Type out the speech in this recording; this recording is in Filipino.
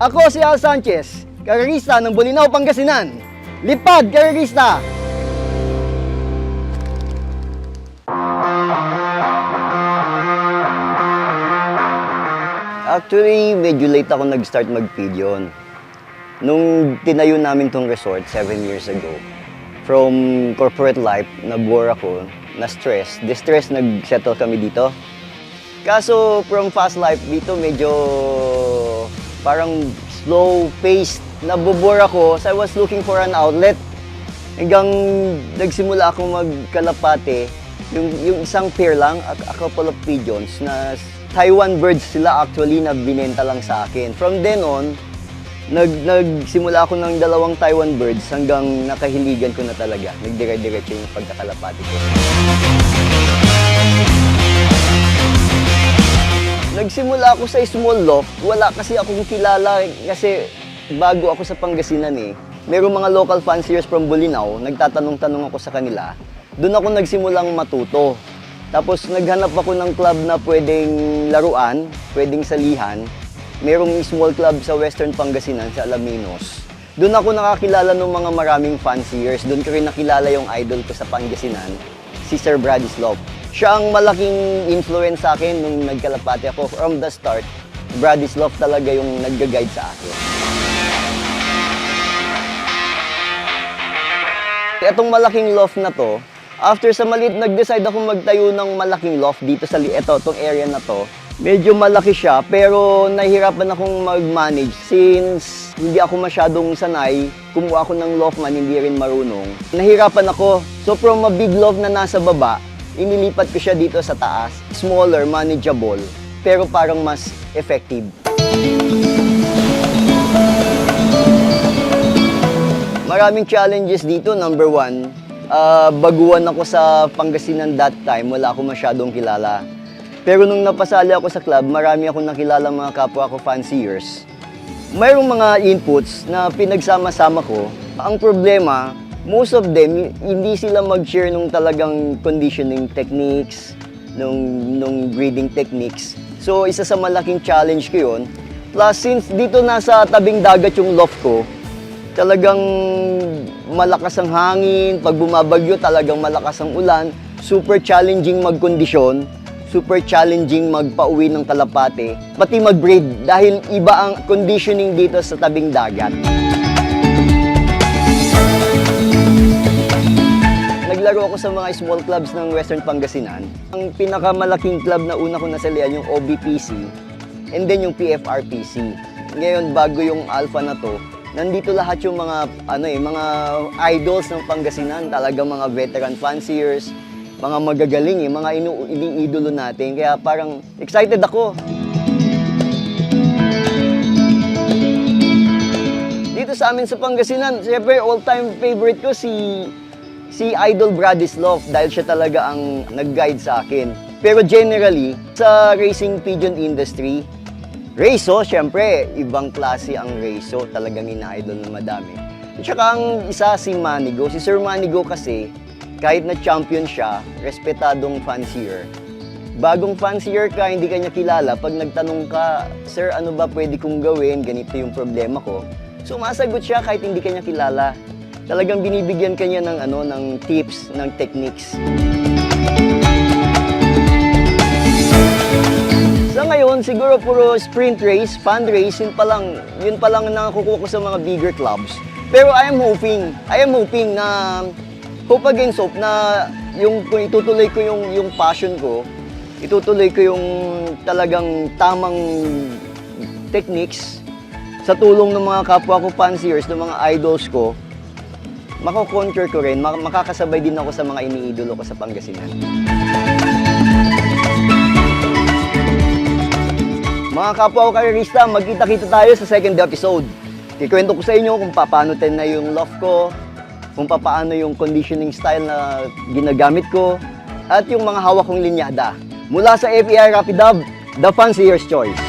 Ako si Al Sanchez, karerista ng Bolinao, Pangasinan. Lipad, karerista! Actually, medyo late ako nag-start mag-pigeon. Nung tinayo namin tong resort 7 years ago, from corporate life, nag-bore ako, na-stress, distress, nag-settle kami dito. Kaso from fast life dito, medyo parang slow-paced, nabobore ako. So I was looking for an outlet. Hanggang nagsimula akong magkalapate, yung isang pair lang, a couple of pigeons na Taiwan birds sila actually na binenta lang sa akin. From then on, nagsimula ako ng 2 Taiwan birds hanggang nakahiligan ko na talaga. Nagdire-diretso yung pagkakalapati ko. Nagsimula ako sa small loft. Wala kasi akong kilala kasi bago ako sa Pangasinan eh. Merong mga local fanciers from Bolinao, nagtatanong-tanong ako sa kanila. Doon ako nagsimulang matuto. Tapos naghanap ako ng club na pwedeng laruan, pwedeng salihan. Merong small club sa Western Pangasinan, sa Alaminos. Doon ako nakakilala ng mga maraming fanciers. Doon ko rin nakilala yung idol ko sa Pangasinan, si Sir Bradislav. Siya ang malaking influence sa akin nung nagkalapati ako. From the start, Bradislav talaga yung nagga-guide sa akin. Itong malaking loft na to, after sa maliit, nag-decide ako magtayo ng malaking loft dito sa itong area na to. Medyo malaki siya, pero nahihirapan akong mag-manage since hindi ako masyadong sanay. Kumuha ako ng loft man, hindi rin marunong. Nahirapan ako. So from a big loft na nasa baba, inilipat ko siya dito sa taas. Smaller, manageable, pero parang mas effective. Maraming challenges dito. Number 1, baguhan ako sa Pangasinan that time, wala ako masyadong kilala. Pero nung napasali ako sa club, marami akong nakilala mga kapwa ko fanciers. Mayroong mga inputs na pinagsama-sama ko. Ang problema, most of them, hindi sila mag-share nung talagang conditioning techniques, nung breeding techniques. So, isa sa malaking challenge ko yun. Plus, since dito nasa tabing dagat yung loft ko, talagang malakas ang hangin, pag bumabagyo talagang malakas ang ulan, super challenging magkondisyon, super challenging magpauwi ng kalapate, pati mag-breed dahil iba ang conditioning dito sa tabing dagat. Naglaro ako sa mga small clubs ng Western Pangasinan. Ang pinakamalaking club na una ko nasalihan yung OBPC and then yung PFRPC. Ngayon, bago yung Alpha na to, nandito lahat yung mga mga idols ng Pangasinan, talaga mga veteran fanciers, mga magagaling mga iniidolo natin. Kaya parang excited ako. Dito sa amin sa Pangasinan, siyempre all-time favorite ko si Idol Bradislav dahil siya talaga ang nag-guide sa akin. Pero generally, sa racing pigeon industry, Reiso, siyempre, ibang klase ang Reiso, talagang ina-idol na madami. At saka ang isa si Manigo. Si Sir Manigo kasi, kahit na champion siya, respetadong fancier. Bagong fancier ka, hindi ka niya kilala. Pag nagtanong ka, Sir, ano ba pwede kong gawin? Ganito yung problema ko. So, masagot siya kahit hindi ka niya kilala. Talagang binibigyan ka niya ng tips, ng techniques. Sa ngayon, siguro puro sprint race, fun race, yun pa lang nakakukuha ko sa mga bigger clubs. Pero I am hoping na hope against hope na kung itutuloy ko yung passion ko, itutuloy ko yung talagang tamang techniques sa tulong ng mga kapwa ko fanciers, ng mga idols ko, mako-conquer ko rin, makakasabay din ako sa mga iniidolo ko sa Pangasinan. Mga kapwa ko karerista, magkita-kita tayo sa second episode. Kikwento ko sa inyo kung paano na yung loft ko, kung paano yung conditioning style na ginagamit ko, at yung mga hawak kong linyada. Mula sa FEI Rapid Hub, The Fancier's Choice.